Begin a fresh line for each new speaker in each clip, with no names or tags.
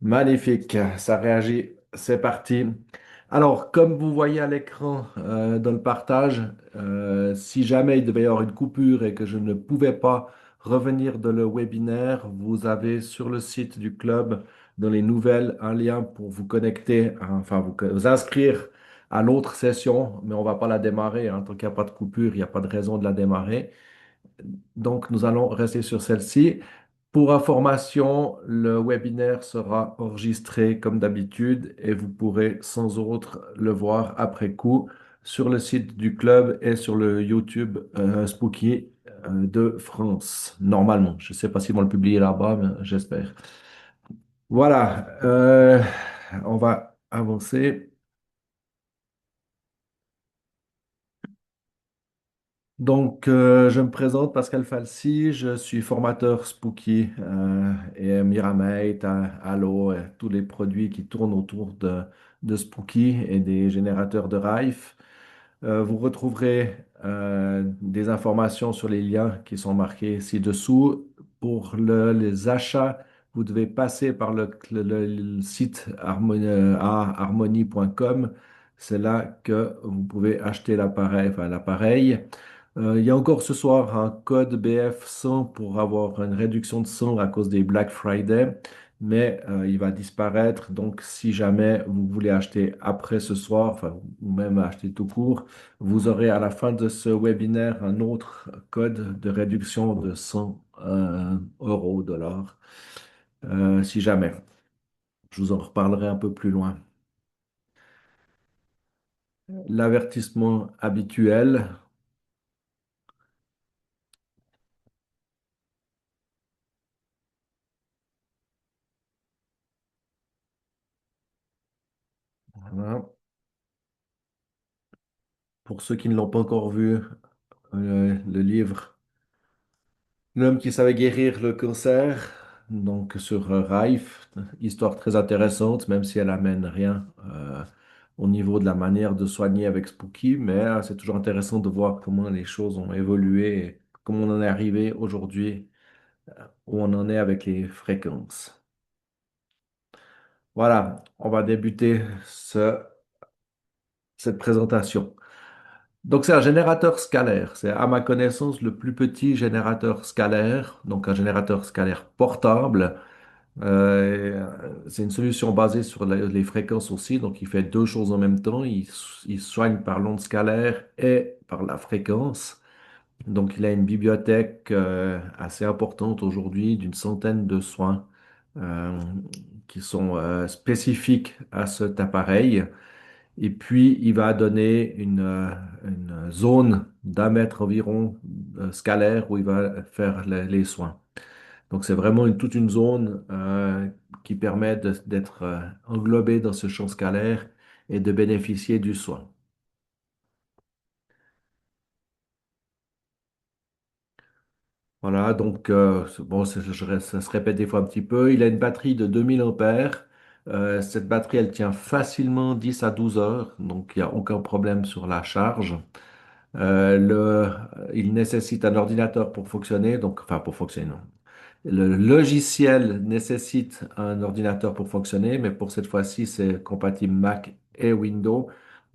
Magnifique, ça réagit, c'est parti. Alors, comme vous voyez à l'écran dans le partage, si jamais il devait y avoir une coupure et que je ne pouvais pas revenir dans le webinaire, vous avez sur le site du club, dans les nouvelles, un lien pour vous connecter, enfin vous inscrire à l'autre session, mais on ne va pas la démarrer, hein. Tant qu'il n'y a pas de coupure, il n'y a pas de raison de la démarrer. Donc, nous allons rester sur celle-ci. Pour information, le webinaire sera enregistré comme d'habitude et vous pourrez sans autre le voir après coup sur le site du club et sur le YouTube Spooky de France, normalement. Je ne sais pas s'ils vont le publier là-bas, mais j'espère. Voilà, on va avancer. Donc, je me présente, Pascal Falsi, je suis formateur Spooky et Miramate, Halo, et tous les produits qui tournent autour de Spooky et des générateurs de Rife. Vous retrouverez des informations sur les liens qui sont marqués ci-dessous. Pour les achats, vous devez passer par le site harmony.com. C'est là que vous pouvez acheter l'appareil. Il y a encore ce soir un code BF100 pour avoir une réduction de 100 à cause des Black Friday, mais il va disparaître. Donc, si jamais vous voulez acheter après ce soir, enfin, ou même acheter tout court, vous aurez à la fin de ce webinaire un autre code de réduction de 100 euros, dollars, si jamais. Je vous en reparlerai un peu plus loin. L'avertissement habituel. Voilà. Pour ceux qui ne l'ont pas encore vu, le livre L'homme qui savait guérir le cancer, donc sur Rife, histoire très intéressante, même si elle amène rien au niveau de la manière de soigner avec Spooky, mais c'est toujours intéressant de voir comment les choses ont évolué et comment on en est arrivé aujourd'hui, où on en est avec les fréquences. Voilà, on va débuter cette présentation. Donc, c'est un générateur scalaire. C'est, à ma connaissance, le plus petit générateur scalaire, donc un générateur scalaire portable. C'est une solution basée sur les fréquences aussi, donc il fait deux choses en même temps. Il soigne par l'onde scalaire et par la fréquence. Donc, il a une bibliothèque assez importante aujourd'hui d'une centaine de soins euh, qui sont spécifiques à cet appareil. Et puis, il va donner une zone d'1 mètre environ scalaire où il va faire les soins. Donc, c'est vraiment toute une zone qui permet d'être englobé dans ce champ scalaire et de bénéficier du soin. Voilà, donc, bon, ça se répète des fois un petit peu. Il a une batterie de 2000 ampères. Cette batterie, elle tient facilement 10 à 12 heures, donc il n'y a aucun problème sur la charge. Il nécessite un ordinateur pour fonctionner, donc, enfin pour fonctionner, non. Le logiciel nécessite un ordinateur pour fonctionner, mais pour cette fois-ci, c'est compatible Mac et Windows.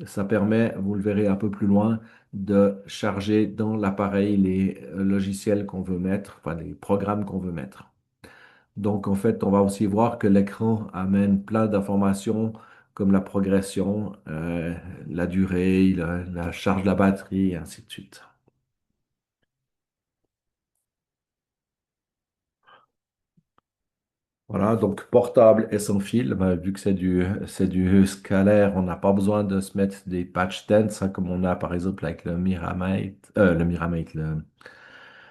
Ça permet, vous le verrez un peu plus loin, de charger dans l'appareil les logiciels qu'on veut mettre, enfin les programmes qu'on veut mettre. Donc, en fait, on va aussi voir que l'écran amène plein d'informations comme la progression, la durée, la charge de la batterie, et ainsi de suite. Voilà, donc portable et sans fil, ben, vu que c'est du scalaire, on n'a pas besoin de se mettre des patch tense, hein, comme on a par exemple avec le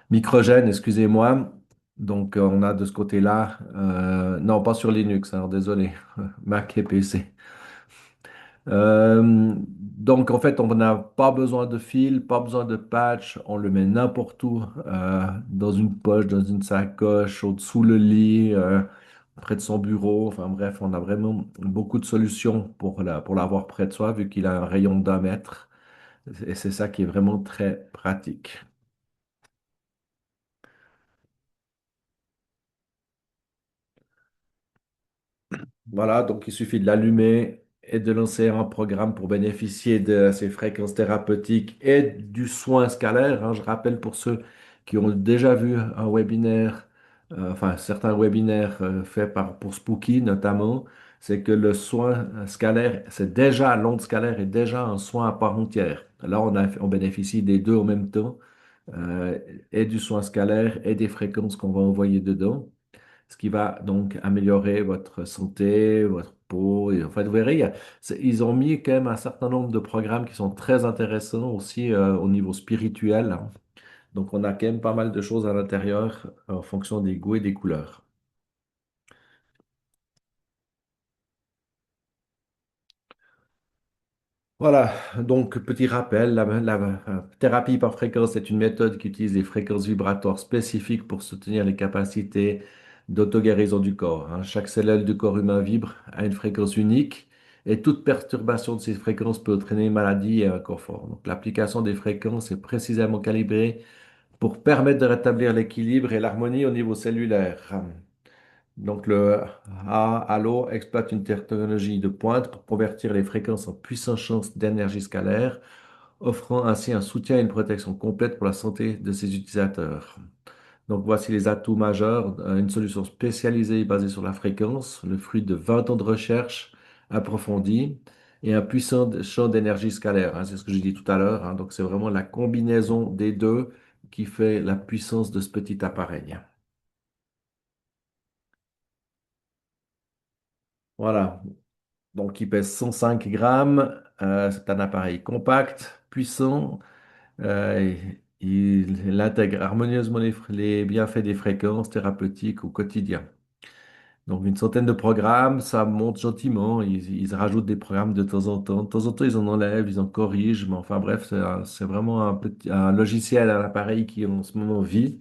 Microgène, excusez-moi. Donc, on a de ce côté-là, non, pas sur Linux, alors désolé, Mac et PC. Donc, en fait, on n'a pas besoin de fil, pas besoin de patch. On le met n'importe où, dans une poche, dans une sacoche, au-dessous le lit, près de son bureau. Enfin bref, on a vraiment beaucoup de solutions pour l'avoir près de soi, vu qu'il a un rayon d'1 mètre. Et c'est ça qui est vraiment très pratique. Voilà, donc il suffit de l'allumer et de lancer un programme pour bénéficier de ces fréquences thérapeutiques et du soin scalaire, hein. Je rappelle pour ceux qui ont déjà vu un webinaire, enfin certains webinaires faits pour Spooky notamment, c'est que le soin scalaire, c'est déjà, l'onde scalaire est déjà un soin à part entière. Là, on bénéficie des deux en même temps, euh, et du soin scalaire et des fréquences qu'on va envoyer dedans, ce qui va donc améliorer votre santé, votre peau. Et, en fait, vous verrez, ils ont mis quand même un certain nombre de programmes qui sont très intéressants aussi au niveau spirituel, hein. Donc, on a quand même pas mal de choses à l'intérieur en fonction des goûts et des couleurs. Voilà, donc petit rappel, la thérapie par fréquence est une méthode qui utilise des fréquences vibratoires spécifiques pour soutenir les capacités d'auto-guérison du corps, hein. Chaque cellule du corps humain vibre à une fréquence unique et toute perturbation de ces fréquences peut entraîner une maladie et un corps fort. Donc l'application des fréquences est précisément calibrée pour permettre de rétablir l'équilibre et l'harmonie au niveau cellulaire. Donc, le Halo exploite une technologie de pointe pour convertir les fréquences en puissants champs d'énergie scalaire, offrant ainsi un soutien et une protection complète pour la santé de ses utilisateurs. Donc, voici les atouts majeurs. Une solution spécialisée basée sur la fréquence, le fruit de 20 ans de recherche approfondie et un puissant champ d'énergie scalaire, hein. C'est ce que j'ai dit tout à l'heure, hein. Donc, c'est vraiment la combinaison des deux qui fait la puissance de ce petit appareil. Voilà. Donc, il pèse 105 grammes. C'est un appareil compact, puissant. Il intègre harmonieusement les bienfaits des fréquences thérapeutiques au quotidien. Donc, une centaine de programmes, ça monte gentiment. Ils rajoutent des programmes de temps en temps. De temps en temps, ils en enlèvent, ils en corrigent. Mais enfin, bref, c'est vraiment un logiciel, un appareil qui en ce moment vit.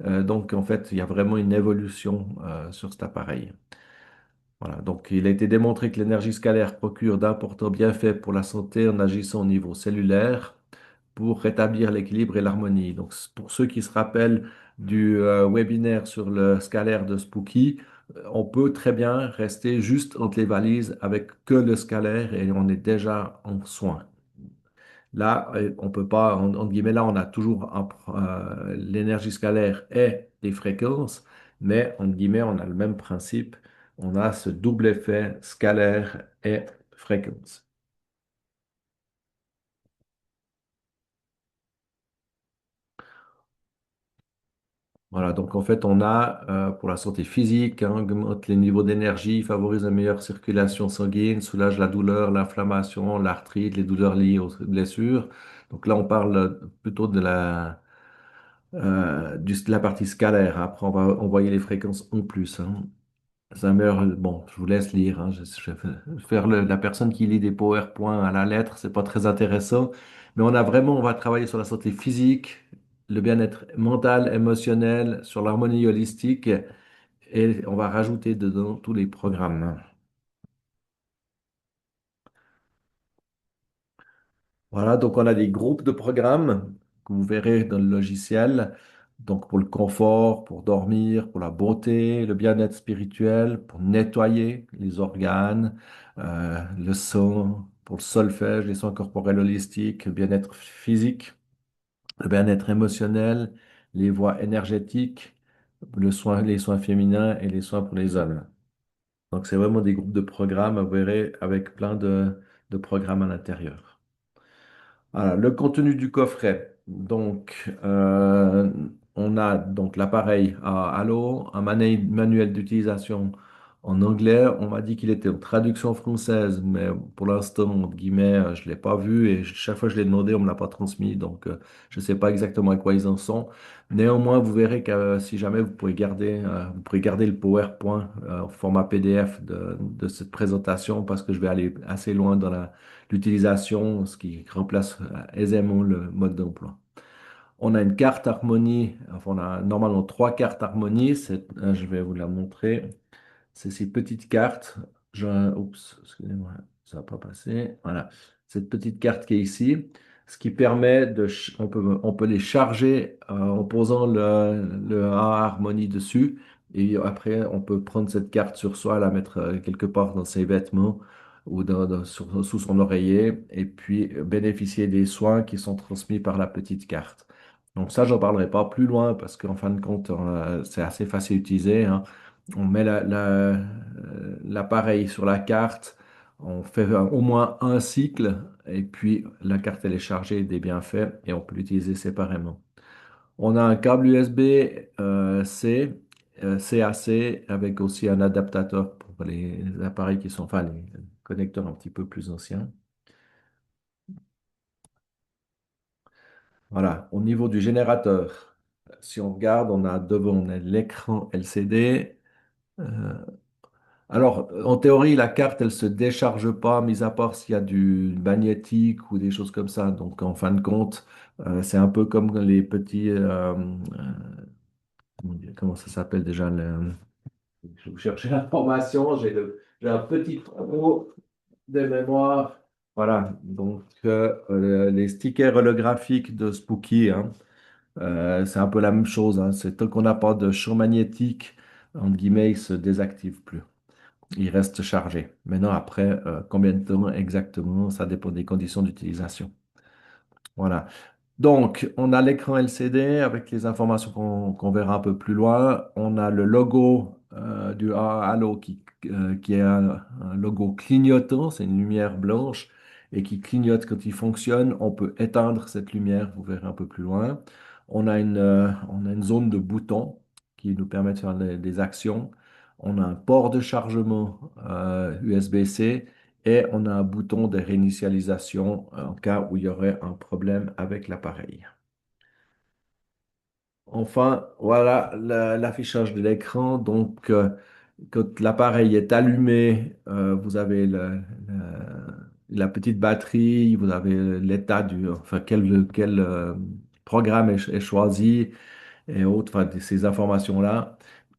Donc, en fait, il y a vraiment une évolution sur cet appareil. Voilà, donc il a été démontré que l'énergie scalaire procure d'importants bienfaits pour la santé en agissant au niveau cellulaire pour rétablir l'équilibre et l'harmonie. Donc pour ceux qui se rappellent du webinaire sur le scalaire de Spooky, on peut très bien rester juste entre les valises avec que le scalaire et on est déjà en soin. Là, on peut pas, entre guillemets, là, on a toujours l'énergie scalaire et les fréquences, mais entre guillemets, on a le même principe. On a ce double effet scalaire et fréquence. Voilà, donc en fait, on a pour la santé physique, hein, augmente les niveaux d'énergie, favorise une meilleure circulation sanguine, soulage la douleur, l'inflammation, l'arthrite, les douleurs liées aux blessures. Donc là, on parle plutôt de la partie scalaire. Après, on va envoyer les fréquences en plus, hein. Ça meurt, bon, je vous laisse lire, hein. Je vais faire la personne qui lit des PowerPoints à la lettre, c'est pas très intéressant. Mais on va travailler sur la santé physique, le bien-être mental, émotionnel, sur l'harmonie holistique et on va rajouter dedans tous les programmes. Voilà, donc on a des groupes de programmes que vous verrez dans le logiciel. Donc pour le confort, pour dormir, pour la beauté, le bien-être spirituel, pour nettoyer les organes, le son, pour le solfège, les soins corporels holistiques, le bien-être physique, le bien-être émotionnel, les voies énergétiques, les soins féminins et les soins pour les hommes. Donc c'est vraiment des groupes de programmes, vous verrez, avec plein de programmes à l'intérieur. Voilà, le contenu du coffret. Donc, on a donc l'appareil à Allo, un manuel d'utilisation en anglais. On m'a dit qu'il était en traduction française, mais pour l'instant, entre guillemets, je ne l'ai pas vu et chaque fois que je l'ai demandé, on ne me l'a pas transmis. Donc, je ne sais pas exactement à quoi ils en sont. Néanmoins, vous verrez que si jamais vous pourrez garder le PowerPoint en format PDF de cette présentation parce que je vais aller assez loin dans l'utilisation, ce qui remplace aisément le mode d'emploi. On a une carte harmonie, enfin, on a normalement trois cartes harmonie. Je vais vous la montrer. C'est ces petites cartes. Oups, excusez-moi, ça n'a pas passé. Voilà, cette petite carte qui est ici, ce qui permet on peut les charger en posant le A harmonie dessus. Et après, on peut prendre cette carte sur soi, la mettre quelque part dans ses vêtements ou sous son oreiller, et puis bénéficier des soins qui sont transmis par la petite carte. Donc ça, j'en parlerai pas plus loin parce qu'en fin de compte, c'est assez facile à utiliser, hein. On met l'appareil sur la carte, on fait au moins un cycle, et puis la carte elle est chargée des bienfaits et on peut l'utiliser séparément. On a un câble USB C, CAC, avec aussi un adaptateur pour les appareils qui sont, enfin, les connecteurs un petit peu plus anciens. Voilà, au niveau du générateur, si on regarde, on a devant on a l'écran LCD. Euh, alors, en théorie, la carte, elle se décharge pas, mis à part s'il y a du magnétique ou des choses comme ça. Donc, en fin de compte, c'est un peu comme les petits, comment ça s'appelle déjà? Je vais chercher l'information, j'ai un petit trou de mémoire. Voilà, donc les stickers holographiques de Spooky, hein, c'est un peu la même chose, hein. C'est tant qu'on n'a pas de champ magnétique, entre guillemets, il ne se désactive plus. Il reste chargé. Maintenant, après, combien de temps exactement, ça dépend des conditions d'utilisation. Voilà. Donc, on a l'écran LCD avec les informations qu'on verra un peu plus loin. On a le logo du Halo qui est un logo clignotant, c'est une lumière blanche et qui clignote quand il fonctionne. On peut éteindre cette lumière, vous verrez un peu plus loin. On a une zone de boutons qui nous permet de faire des actions. On a un port de chargement USB-C et on a un bouton de réinitialisation en cas où il y aurait un problème avec l'appareil. Enfin, voilà l'affichage de l'écran. Donc, quand l'appareil est allumé, vous avez la petite batterie, vous avez l'état enfin, quel programme est choisi et autres, enfin, ces informations-là.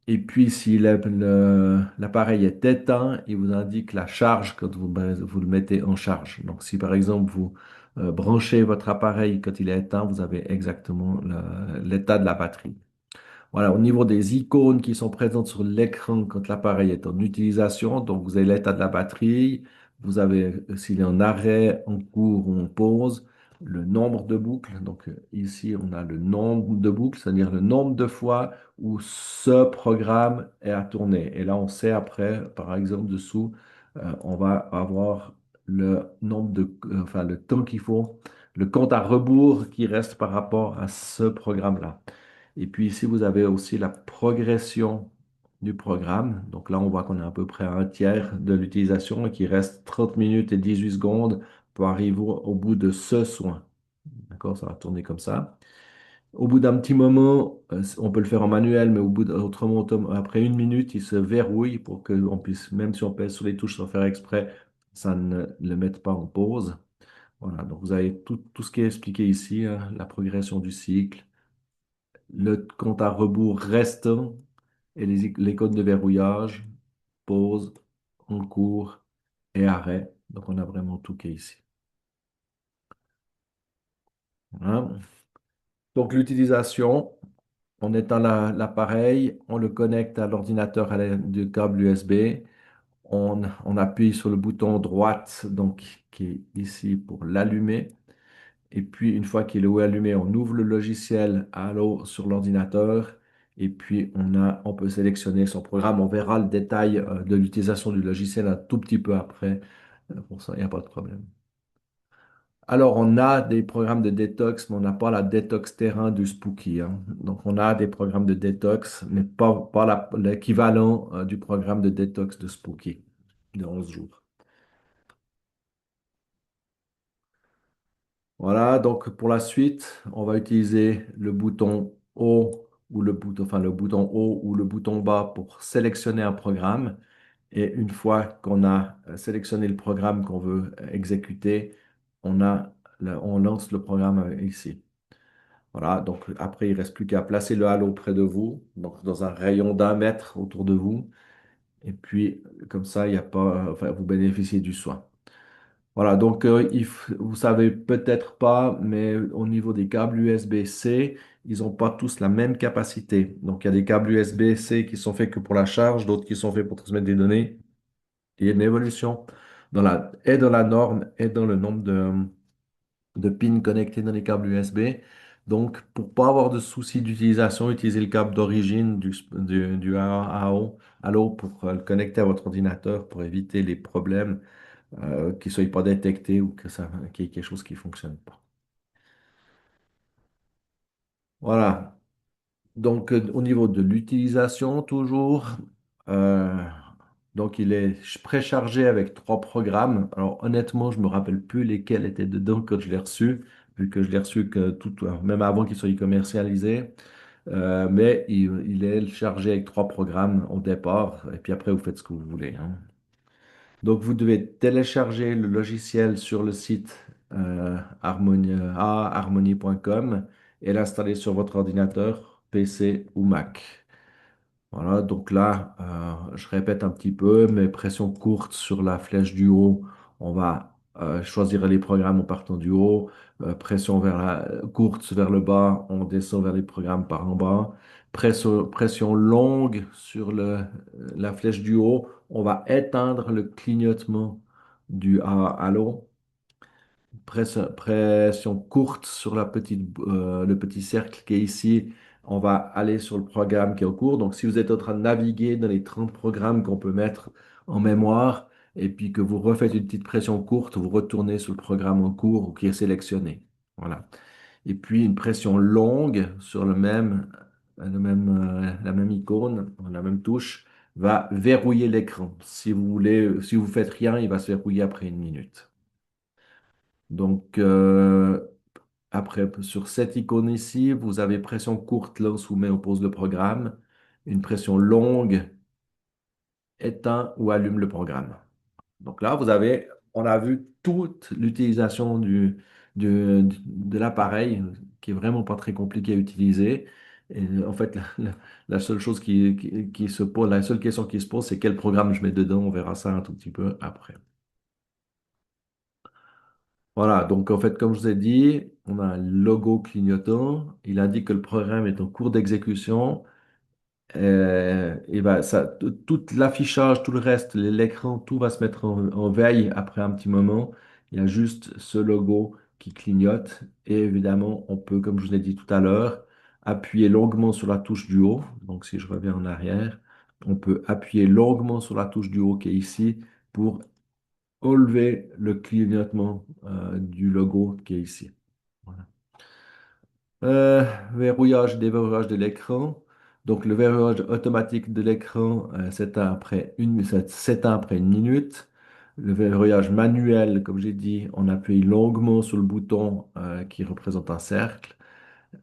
Et puis, si l'appareil est éteint, il vous indique la charge quand vous le mettez en charge. Donc, si par exemple, vous branchez votre appareil quand il est éteint, vous avez exactement l'état de la batterie. Voilà, au niveau des icônes qui sont présentes sur l'écran quand l'appareil est en utilisation, donc vous avez l'état de la batterie, vous avez s'il est en arrêt, en cours ou en pause, le nombre de boucles. Donc ici, on a le nombre de boucles, c'est-à-dire le nombre de fois où ce programme est à tourner. Et là, on sait après, par exemple, dessous, on va avoir le nombre enfin, le temps qu'il faut, le compte à rebours qui reste par rapport à ce programme-là. Et puis ici, vous avez aussi la progression du programme. Donc là, on voit qu'on est à peu près à un tiers de l'utilisation et qu'il reste 30 minutes et 18 secondes pour arriver au bout de ce soin. D'accord? Ça va tourner comme ça. Au bout d'un petit moment, on peut le faire en manuel, mais autrement, après une minute, il se verrouille pour que on puisse, même si on pèse sur les touches sans faire exprès, ça ne le mette pas en pause. Voilà, donc vous avez tout ce qui est expliqué ici, hein, la progression du cycle, le compte à rebours restant et les codes de verrouillage, pause, en cours et arrêt. Donc, on a vraiment tout qui est ici. Voilà. Donc, l'utilisation, on éteint l'appareil, on le connecte à l'ordinateur à l'aide du câble USB. On appuie sur le bouton droite, donc qui est ici pour l'allumer. Et puis, une fois qu'il est allumé, on ouvre le logiciel Allo sur l'ordinateur. Et puis, on peut sélectionner son programme. On verra le détail de l'utilisation du logiciel un tout petit peu après. Pour ça, il n'y a pas de problème. Alors, on a des programmes de détox, mais on n'a pas la détox terrain du Spooky, hein. Donc, on a des programmes de détox, mais pas l'équivalent du programme de détox de Spooky de 11 jours. Voilà, donc pour la suite, on va utiliser le bouton haut ou le bouton haut ou le bouton bas pour sélectionner un programme. Et une fois qu'on a sélectionné le programme qu'on veut exécuter, on lance le programme ici. Voilà, donc après, il ne reste plus qu'à placer le halo près de vous, donc dans un rayon d'1 mètre autour de vous. Et puis, comme ça, il y a pas, enfin, vous bénéficiez du soin. Voilà, donc vous savez peut-être pas, mais au niveau des câbles USB-C, ils n'ont pas tous la même capacité. Donc, il y a des câbles USB-C qui sont faits que pour la charge, d'autres qui sont faits pour transmettre des données. Il y a une évolution et dans la norme et dans le nombre de pins connectés dans les câbles USB. Donc, pour pas avoir de soucis d'utilisation, utilisez le câble d'origine du AO pour le connecter à votre ordinateur pour éviter les problèmes qui ne soient pas détectés ou qu'il y ait quelque chose qui ne fonctionne pas. Voilà. Donc, au niveau de l'utilisation, toujours, euh, donc il est préchargé avec trois programmes. Alors, honnêtement, je ne me rappelle plus lesquels étaient dedans quand je l'ai reçu, vu que je l'ai reçu même avant qu'il soit commercialisé. Mais il est chargé avec trois programmes au départ, et puis après, vous faites ce que vous voulez, hein. Donc, vous devez télécharger le logiciel sur le site harmony.com et l'installer sur votre ordinateur, PC ou Mac. Voilà, donc là, je répète un petit peu, mais pression courte sur la flèche du haut, on va choisir les programmes en partant du haut. Pression courte vers le bas, on descend vers les programmes par en bas. Pression longue sur la flèche du haut, on va éteindre le clignotement du halo. Pression courte sur le petit cercle qui est ici. On va aller sur le programme qui est au cours. Donc, si vous êtes en train de naviguer dans les 30 programmes qu'on peut mettre en mémoire, et puis que vous refaites une petite pression courte, vous retournez sur le programme en cours ou qui est sélectionné. Voilà. Et puis, une pression longue sur la même icône, la même touche, va verrouiller l'écran. Si vous faites rien, il va se verrouiller après une minute. Donc, après, sur cette icône ici, vous avez pression courte, lance ou met on pause le programme. Une pression longue, éteint ou allume le programme. Donc là, on a vu toute l'utilisation de l'appareil, qui est vraiment pas très compliqué à utiliser. Et en fait, la seule chose qui se pose, la seule question qui se pose, c'est quel programme je mets dedans. On verra ça un tout petit peu après. Voilà, donc en fait, comme je vous ai dit, on a un logo clignotant. Il indique que le programme est en cours d'exécution. Et ben, tout l'affichage, tout le reste, l'écran, tout va se mettre en veille après un petit moment. Il y a juste ce logo qui clignote. Et évidemment, on peut, comme je vous l'ai dit tout à l'heure, appuyer longuement sur la touche du haut. Donc, si je reviens en arrière, on peut appuyer longuement sur la touche du haut qui est ici pour enlever le clignotement du logo qui est ici. Voilà. Verrouillage, déverrouillage de l'écran. Donc, le verrouillage automatique de l'écran s'éteint après une minute. Le verrouillage manuel, comme j'ai dit, on appuie longuement sur le bouton qui représente un cercle.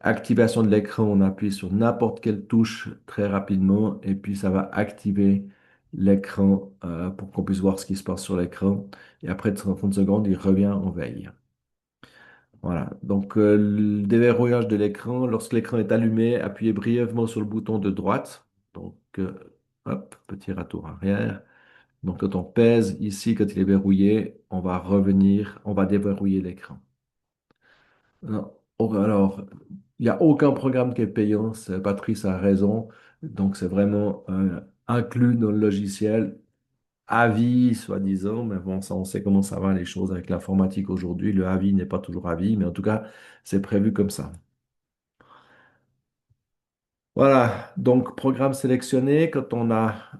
Activation de l'écran, on appuie sur n'importe quelle touche très rapidement et puis ça va activer l'écran pour qu'on puisse voir ce qui se passe sur l'écran. Et après 30 secondes, il revient en veille. Voilà. Donc, le déverrouillage de l'écran, lorsque l'écran est allumé, appuyez brièvement sur le bouton de droite. Donc, hop, petit retour arrière. Donc, quand on pèse ici, quand il est verrouillé, on va revenir, on va déverrouiller l'écran. Non. Alors, il n'y a aucun programme qui est payant. Patrice a raison. Donc, c'est vraiment inclus dans le logiciel à vie, soi-disant. Mais bon, ça, on sait comment ça va les choses avec l'informatique aujourd'hui. Le avis n'est pas toujours à vie, mais en tout cas, c'est prévu comme ça. Voilà, donc programme sélectionné, quand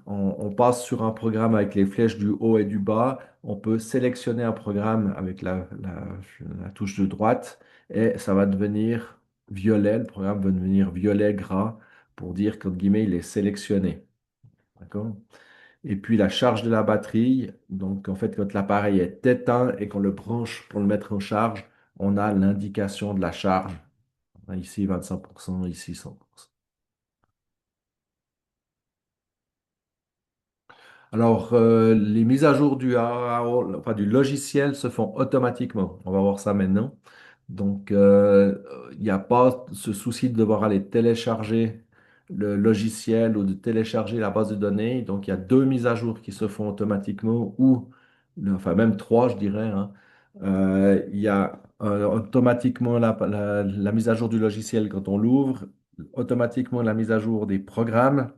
on passe sur un programme avec les flèches du haut et du bas, on peut sélectionner un programme avec la touche de droite et ça va devenir violet, le programme va devenir violet gras pour dire qu'entre guillemets il est sélectionné. D'accord? Et puis la charge de la batterie, donc en fait quand l'appareil est éteint et qu'on le branche pour le mettre en charge, on a l'indication de la charge. Ici 25%, ici 100%. Alors, les mises à jour enfin, du logiciel se font automatiquement. On va voir ça maintenant. Donc, il n'y a pas ce souci de devoir aller télécharger le logiciel ou de télécharger la base de données. Donc, il y a deux mises à jour qui se font automatiquement, enfin même trois, je dirais, hein. Il y a automatiquement la mise à jour du logiciel quand on l'ouvre, automatiquement la mise à jour des programmes,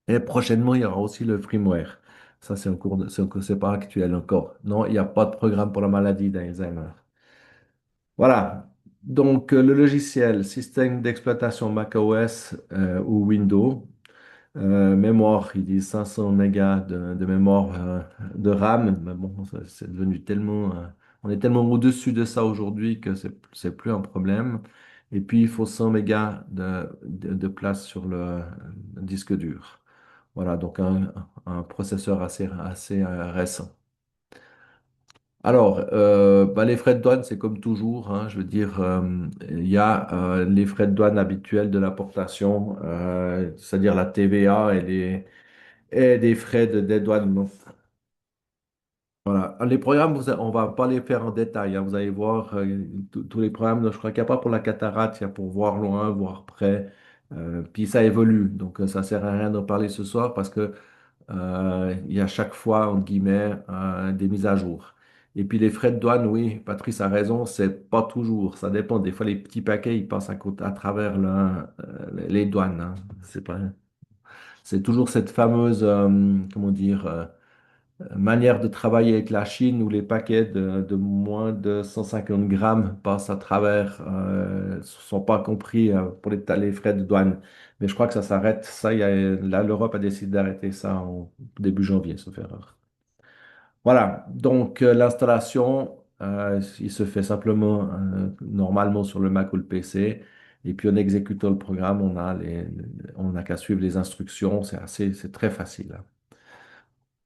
et prochainement, il y aura aussi le firmware. Ça, c'est en cours c'est pas actuel encore. Non, il n'y a pas de programme pour la maladie d'Alzheimer. Voilà. Donc, le logiciel, système d'exploitation macOS ou Windows. Mémoire, ils disent 500 mégas de mémoire de RAM. Mais bon, c'est devenu tellement. On est tellement au-dessus de ça aujourd'hui que c'est plus un problème. Et puis, il faut 100 mégas de place sur le disque dur. Voilà, donc un processeur assez récent. Alors, bah, les frais de douane, c'est comme toujours, hein, je veux dire, il y a les frais de douane habituels de l'importation, c'est-à-dire la TVA et des frais de dédouanement. Voilà. Les programmes, on va pas les faire en détail, hein. Vous allez voir tous les programmes. Je crois qu'il n'y a pas pour la cataracte, il y a pour voir loin, voir près. Puis ça évolue. Donc, ça sert à rien d'en parler ce soir parce que il y a chaque fois, entre guillemets, des mises à jour. Et puis les frais de douane, oui, Patrice a raison, c'est pas toujours. Ça dépend. Des fois, les petits paquets, ils passent à travers les douanes, hein. C'est toujours cette fameuse, comment dire, manière de travailler avec la Chine où les paquets de moins de 150 grammes passent à travers, ne sont pas compris pour les frais de douane. Mais je crois que ça s'arrête. Ça, là, l'Europe a décidé d'arrêter ça en début janvier, sauf erreur. Voilà, donc l'installation, il se fait simplement normalement sur le Mac ou le PC. Et puis en exécutant le programme, on n'a qu'à suivre les instructions. C'est très facile, hein.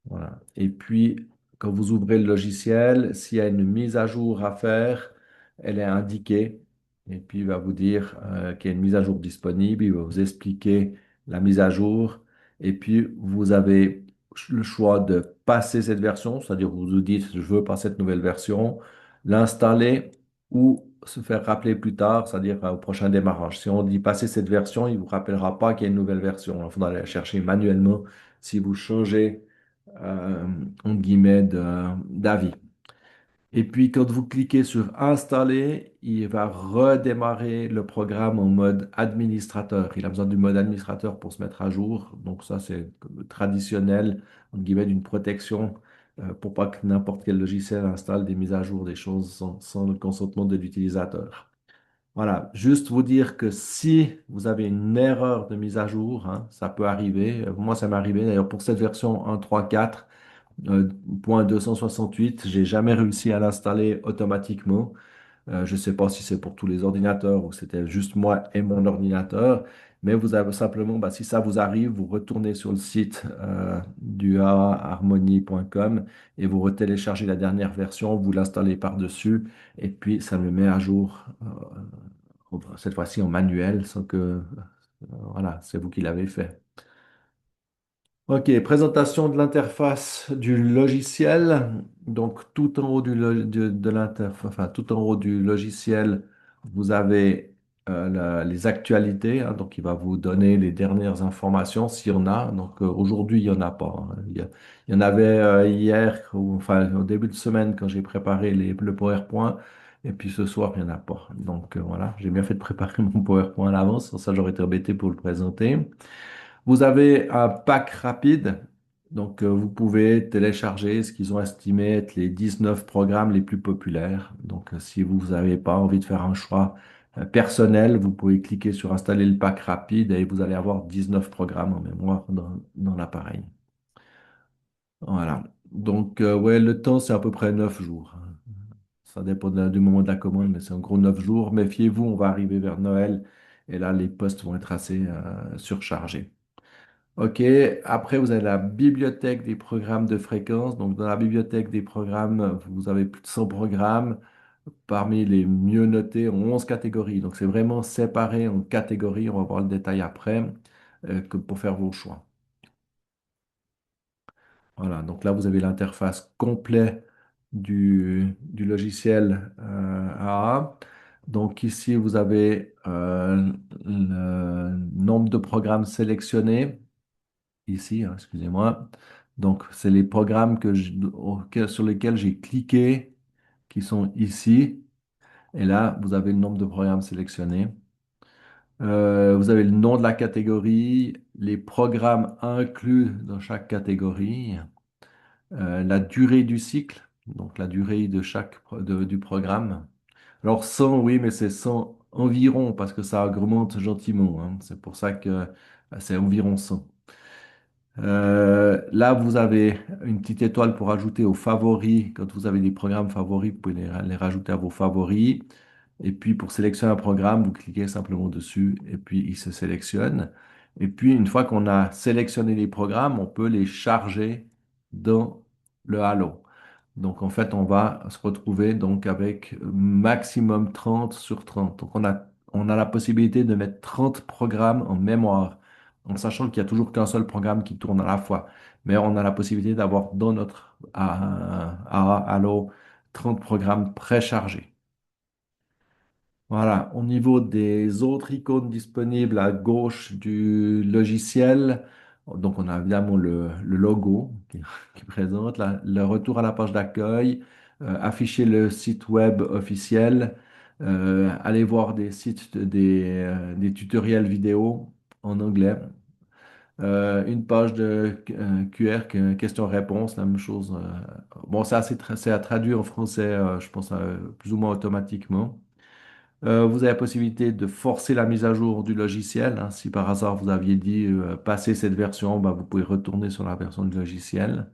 Voilà. Et puis, quand vous ouvrez le logiciel, s'il y a une mise à jour à faire, elle est indiquée. Et puis, il va vous dire qu'il y a une mise à jour disponible. Il va vous expliquer la mise à jour. Et puis, vous avez le choix de passer cette version, c'est-à-dire vous vous dites, je veux passer cette nouvelle version, l'installer ou se faire rappeler plus tard, c'est-à-dire au prochain démarrage. Si on dit passer cette version, il ne vous rappellera pas qu'il y a une nouvelle version. Il faudra aller la chercher manuellement si vous changez euh, entre guillemets, d'avis. Et puis, quand vous cliquez sur Installer, il va redémarrer le programme en mode administrateur. Il a besoin du mode administrateur pour se mettre à jour. Donc, ça, c'est traditionnel, entre guillemets, d'une protection pour pas que n'importe quel logiciel installe des mises à jour, des choses sans le consentement de l'utilisateur. Voilà, juste vous dire que si vous avez une erreur de mise à jour, hein, ça peut arriver. Moi, ça m'est arrivé d'ailleurs pour cette version 1.3.4. Point 268, j'ai jamais réussi à l'installer automatiquement. Je ne sais pas si c'est pour tous les ordinateurs ou c'était juste moi et mon ordinateur, mais vous avez simplement, bah, si ça vous arrive, vous retournez sur le site du harmony.com et vous retéléchargez la dernière version, vous l'installez par-dessus et puis ça le met à jour, cette fois-ci en manuel, sans que, voilà, c'est vous qui l'avez fait. Ok, présentation de l'interface du logiciel. Donc, tout en haut de l'interface, enfin, tout en haut du logiciel, vous avez les actualités, hein. Donc, il va vous donner les dernières informations s'il y en a. Donc, aujourd'hui, il n'y en a pas, hein. Il y en avait hier, enfin, au début de semaine, quand j'ai préparé le PowerPoint. Et puis ce soir, il n'y en a pas. Donc, voilà, j'ai bien fait de préparer mon PowerPoint à l'avance. Sans ça, j'aurais été embêté pour le présenter. Vous avez un pack rapide, donc vous pouvez télécharger ce qu'ils ont estimé être les 19 programmes les plus populaires. Donc si vous n'avez pas envie de faire un choix personnel, vous pouvez cliquer sur installer le pack rapide et vous allez avoir 19 programmes en mémoire dans l'appareil. Voilà. Donc ouais, le temps c'est à peu près 9 jours. Ça dépend du moment de la commande, mais c'est en gros 9 jours. Méfiez-vous, on va arriver vers Noël et là les postes vont être assez surchargés. OK. Après, vous avez la bibliothèque des programmes de fréquence. Donc, dans la bibliothèque des programmes, vous avez plus de 100 programmes parmi les mieux notés en 11 catégories. Donc, c'est vraiment séparé en catégories. On va voir le détail après pour faire vos choix. Voilà. Donc, là, vous avez l'interface complète du logiciel AA. Donc, ici, vous avez le nombre de programmes sélectionnés. Ici, hein, excusez-moi. Donc, c'est les programmes sur lesquels j'ai cliqué qui sont ici. Et là, vous avez le nombre de programmes sélectionnés. Vous avez le nom de la catégorie, les programmes inclus dans chaque catégorie, la durée du cycle, donc la durée de du programme. Alors 100, oui, mais c'est 100 environ parce que ça augmente gentiment, hein. C'est pour ça que c'est environ 100. Là, vous avez une petite étoile pour ajouter aux favoris. Quand vous avez des programmes favoris, vous pouvez les rajouter à vos favoris. Et puis, pour sélectionner un programme, vous cliquez simplement dessus et puis il se sélectionne. Et puis, une fois qu'on a sélectionné les programmes, on peut les charger dans le Halo. Donc, en fait, on va se retrouver donc avec maximum 30 sur 30. Donc, on a la possibilité de mettre 30 programmes en mémoire, en sachant qu'il n'y a toujours qu'un seul programme qui tourne à la fois. Mais on a la possibilité d'avoir dans notre Halo 30 programmes préchargés. Voilà, au niveau des autres icônes disponibles à gauche du logiciel, donc on a évidemment le logo qui présente le retour à la page d'accueil, afficher le site web officiel, aller voir des des tutoriels vidéo en anglais, une page de QR, question-réponse, la même chose. Bon, c'est à traduire en français, je pense, plus ou moins automatiquement. Vous avez la possibilité de forcer la mise à jour du logiciel, hein. Si par hasard vous aviez dit passer cette version, bah, vous pouvez retourner sur la version du logiciel.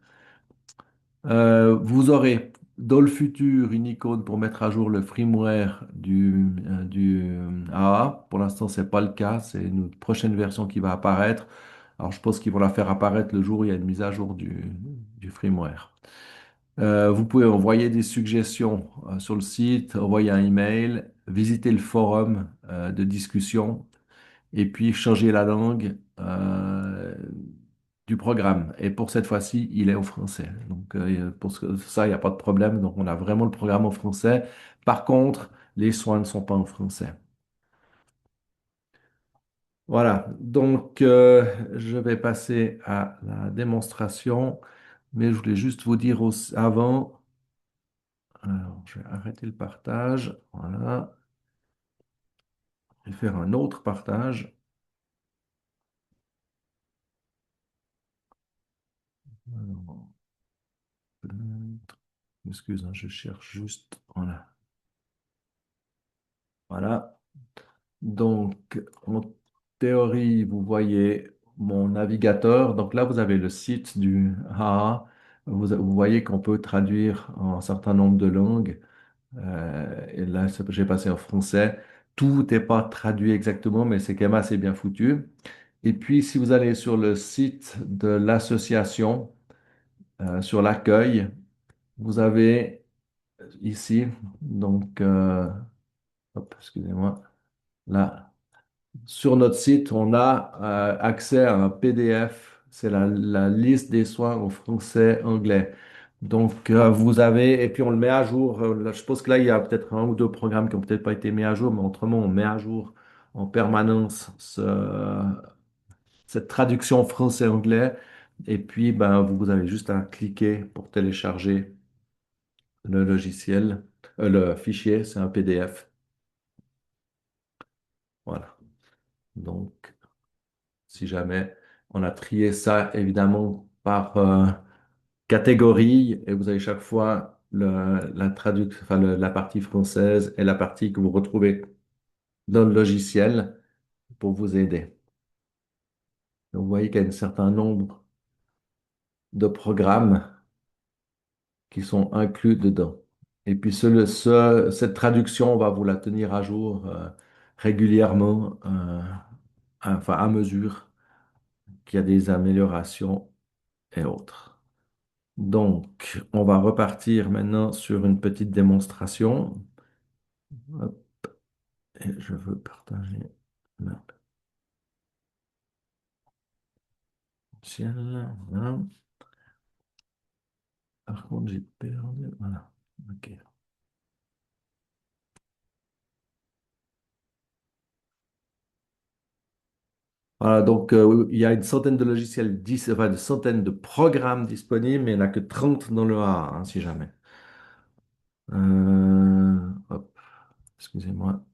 Vous aurez dans le futur une icône pour mettre à jour le firmware du AA. Pour l'instant, ce n'est pas le cas. C'est une prochaine version qui va apparaître. Alors, je pense qu'ils vont la faire apparaître le jour où il y a une mise à jour du firmware. Vous pouvez envoyer des suggestions sur le site, envoyer un email, visiter le forum de discussion et puis changer la langue du programme. Et pour cette fois-ci, il est en français. Donc pour ça, il n'y a pas de problème. Donc on a vraiment le programme en français. Par contre, les soins ne sont pas en français. Voilà. Donc je vais passer à la démonstration. Mais je voulais juste vous dire avant. Alors, je vais arrêter le partage. Voilà. Je vais faire un autre partage. Alors, excuse, hein, je cherche juste. Voilà. Voilà. Donc, en théorie, vous voyez mon navigateur. Donc là, vous avez le site du AA. Vous voyez qu'on peut traduire un certain nombre de langues. Et là, j'ai passé en français. Tout n'est pas traduit exactement, mais c'est quand même assez bien foutu. Et puis, si vous allez sur le site de l'association, sur l'accueil, vous avez ici, donc, hop, excusez-moi, là, sur notre site, on a accès à un PDF, c'est la liste des soins en français, anglais. Donc, vous avez, et puis on le met à jour. Là, je pense que là, il y a peut-être un ou deux programmes qui n'ont peut-être pas été mis à jour, mais autrement, on met à jour en permanence cette traduction français-anglais. Et puis, ben, vous avez juste à cliquer pour télécharger le logiciel, le fichier, c'est un PDF. Voilà. Donc, si jamais on a trié ça, évidemment, par catégorie, et vous avez chaque fois enfin, la partie française et la partie que vous retrouvez dans le logiciel pour vous aider. Donc, vous voyez qu'il y a un certain nombre de programmes qui sont inclus dedans. Et puis cette traduction, on va vous la tenir à jour régulièrement, enfin à mesure qu'il y a des améliorations et autres. Donc, on va repartir maintenant sur une petite démonstration. Hop, et je veux partager ma ciel. Voilà. Par contre, j'ai perdu. Voilà. OK. Voilà, donc il y a une centaine de logiciels, enfin, une centaine de programmes disponibles, mais il n'y en a que 30 dans le A, hein, si jamais. Hop. Excusez-moi,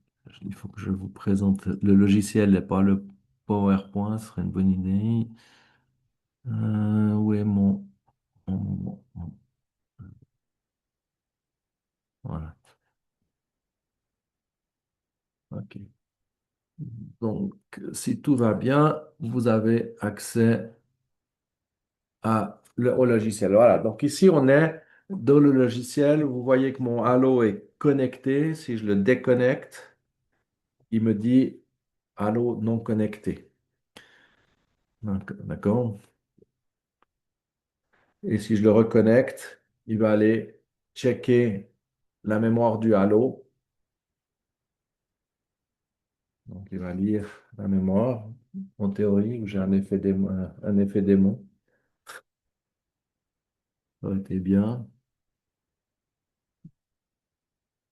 il faut que je vous présente le logiciel et pas le PowerPoint, ce serait une bonne idée. Où est voilà, ok. Donc, si tout va bien, vous avez accès au logiciel. Voilà, donc ici, on est dans le logiciel. Vous voyez que mon Halo est connecté. Si je le déconnecte, il me dit Halo non connecté. D'accord? Et si je le reconnecte, il va aller checker la mémoire du Halo. Donc, il va lire la mémoire, en théorie, où j'ai un effet démon. Ça aurait été bien.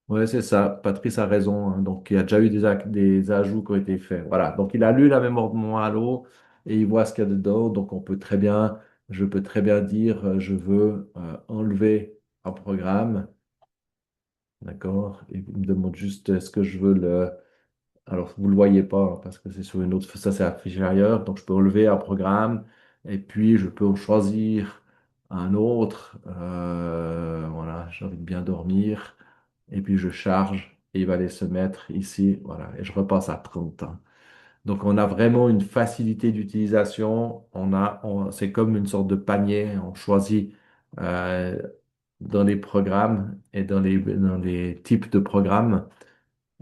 Oui, c'est ça. Patrice a raison, hein. Donc, il y a déjà eu des ajouts qui ont été faits. Voilà. Donc, il a lu la mémoire de mon Halo et il voit ce qu'il y a dedans. Donc, je peux très bien dire, je veux enlever un programme. D'accord? Et il me demande juste, est-ce que je veux le. Alors, vous ne le voyez pas hein, parce que c'est sur une autre. Ça, c'est affiché ailleurs. Donc, je peux enlever un programme et puis je peux en choisir un autre. Voilà, j'ai envie de bien dormir. Et puis, je charge et il va aller se mettre ici. Voilà, et je repasse à 30 ans. Donc, on a vraiment une facilité d'utilisation. C'est comme une sorte de panier. On choisit euh, dans les programmes et dans les types de programmes.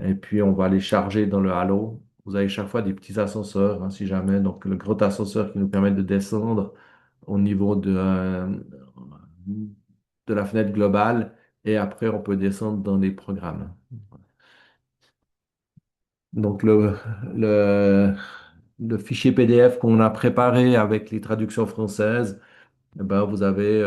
Et puis, on va les charger dans le halo. Vous avez chaque fois des petits ascenseurs, hein, si jamais. Donc, le gros ascenseur qui nous permet de descendre au niveau de la fenêtre globale. Et après, on peut descendre dans les programmes. Donc, le fichier PDF qu'on a préparé avec les traductions françaises, eh ben, vous avez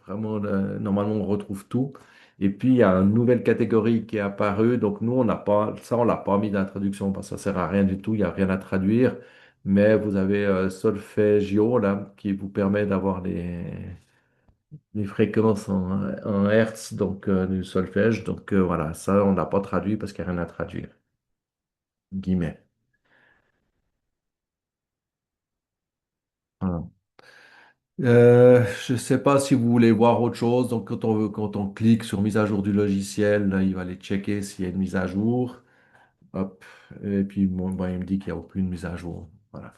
vraiment, normalement, on retrouve tout. Et puis, il y a une nouvelle catégorie qui est apparue. Donc, nous, on n'a pas, ça, on l'a pas mis dans la traduction parce que ça sert à rien du tout. Il n'y a rien à traduire. Mais vous avez Solfeggio, là, qui vous permet d'avoir les fréquences en Hertz, donc du solfège. Donc, voilà, ça, on n'a pas traduit parce qu'il n'y a rien à traduire. Guillemets. Voilà. Je ne sais pas si vous voulez voir autre chose. Donc, quand on clique sur mise à jour du logiciel, là, il va aller checker s'il y a une mise à jour. Hop. Et puis, bon, ben, il me dit qu'il n'y a aucune mise à jour. Voilà.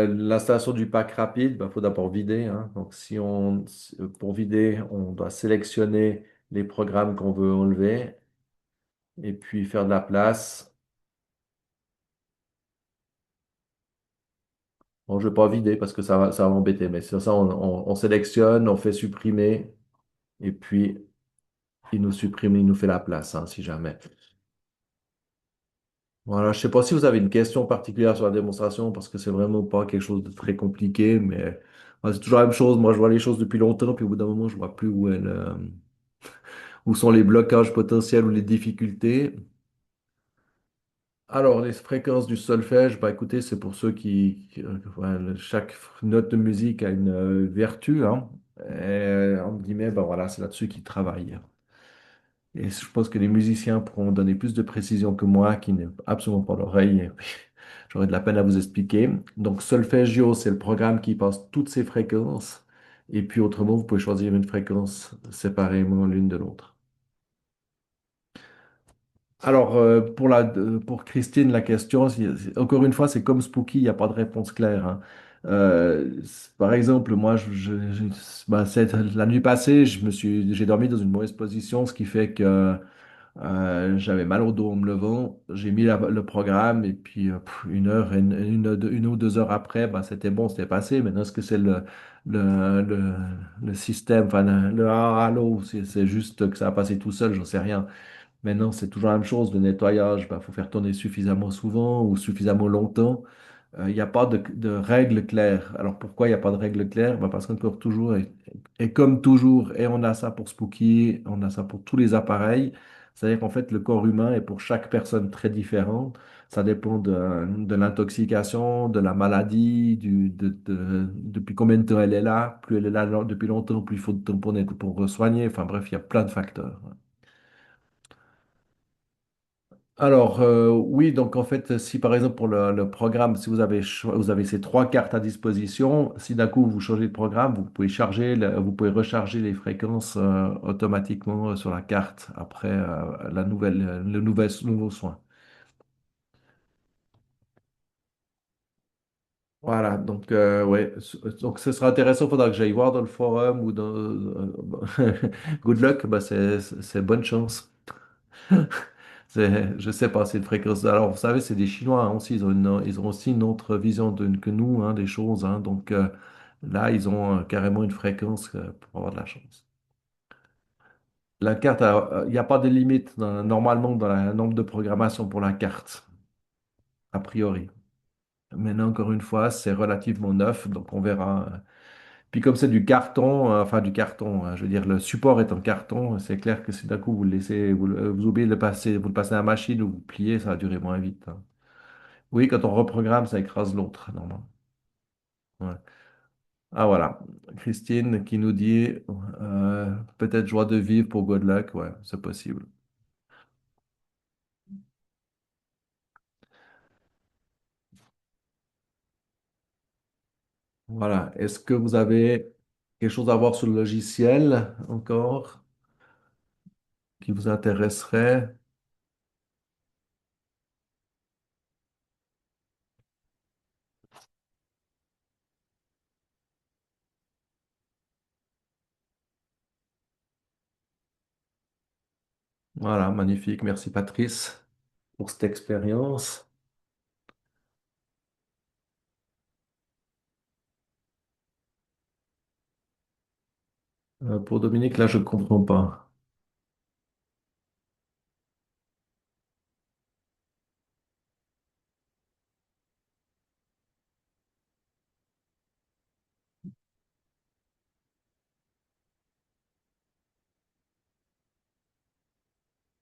L'installation du pack rapide, il faut d'abord vider, hein. Donc, pour vider, on doit sélectionner les programmes qu'on veut enlever et puis faire de la place. Bon, je ne vais pas vider parce que ça va m'embêter, mais sur ça, on sélectionne, on fait supprimer et puis il nous supprime, il nous fait la place, hein, si jamais. Voilà, je ne sais pas si vous avez une question particulière sur la démonstration parce que c'est vraiment pas quelque chose de très compliqué, mais c'est toujours la même chose. Moi, je vois les choses depuis longtemps, puis au bout d'un moment, je vois plus où sont les blocages potentiels ou les difficultés. Alors, les fréquences du solfège, bah écoutez, c'est pour ceux ouais, chaque note de musique a une vertu, hein. Et, entre guillemets, bah voilà, c'est là-dessus qu'ils travaillent. Et je pense que les musiciens pourront donner plus de précision que moi, qui n'ai absolument pas l'oreille. J'aurais de la peine à vous expliquer. Donc, Solfeggio, c'est le programme qui passe toutes ces fréquences. Et puis, autrement, vous pouvez choisir une fréquence séparément l'une de l'autre. Alors, pour Christine, la question, encore une fois, c'est comme Spooky, il n'y a pas de réponse claire, hein. Par exemple, moi, la nuit passée, j'ai dormi dans une mauvaise position, ce qui fait que j'avais mal au dos en me levant. J'ai mis le programme et puis une heure, une ou 2 heures après, ben, c'était bon, c'était passé. Maintenant, est-ce que c'est le, le, le système, enfin le halo, c'est juste que ça a passé tout seul, j'en sais rien. Maintenant, c'est toujours la même chose. Le nettoyage, il faut faire tourner suffisamment souvent ou suffisamment longtemps. Il n'y a pas de règle claire. Alors pourquoi il n'y a pas de règle claire? Parce qu'on peut toujours, et comme toujours, et on a ça pour Spooky, on a ça pour tous les appareils. C'est-à-dire qu'en fait, le corps humain est pour chaque personne très différent. Ça dépend de l'intoxication, de la maladie, depuis combien de temps elle est là. Plus elle est là depuis longtemps, plus il faut de temps pour soigner. Enfin bref, il y a plein de facteurs. Alors, oui, donc en fait, si par exemple pour le programme, si vous avez ces trois cartes à disposition, si d'un coup vous changez de programme, vous pouvez vous pouvez recharger les fréquences automatiquement sur la carte après le nouveau soin. Voilà, donc ouais, donc ce sera intéressant, il faudra que j'aille voir dans le forum ou dans Good luck, bah c'est bonne chance. Je sais pas, c'est une fréquence. Alors, vous savez, c'est des Chinois hein, aussi. Ils ont aussi une autre vision que nous hein, des choses. Hein. Donc là, ils ont carrément une fréquence pour avoir de la chance. La carte, il n'y a pas de limite normalement dans le nombre de programmation pour la carte, a priori. Maintenant, encore une fois, c'est relativement neuf, donc on verra. Puis comme c'est du carton, enfin du carton, hein, je veux dire, le support est en carton, c'est clair que si d'un coup vous le laissez, vous oubliez de le passer, vous le passez à la machine ou vous pliez, ça va durer moins vite. Hein. Oui, quand on reprogramme, ça écrase l'autre, normalement. Ouais. Ah voilà, Christine qui nous dit peut-être joie de vivre pour Good luck, ouais, c'est possible. Voilà, est-ce que vous avez quelque chose à voir sur le logiciel encore qui vous intéresserait? Voilà, magnifique, merci Patrice pour cette expérience. Pour Dominique, là, je ne comprends pas.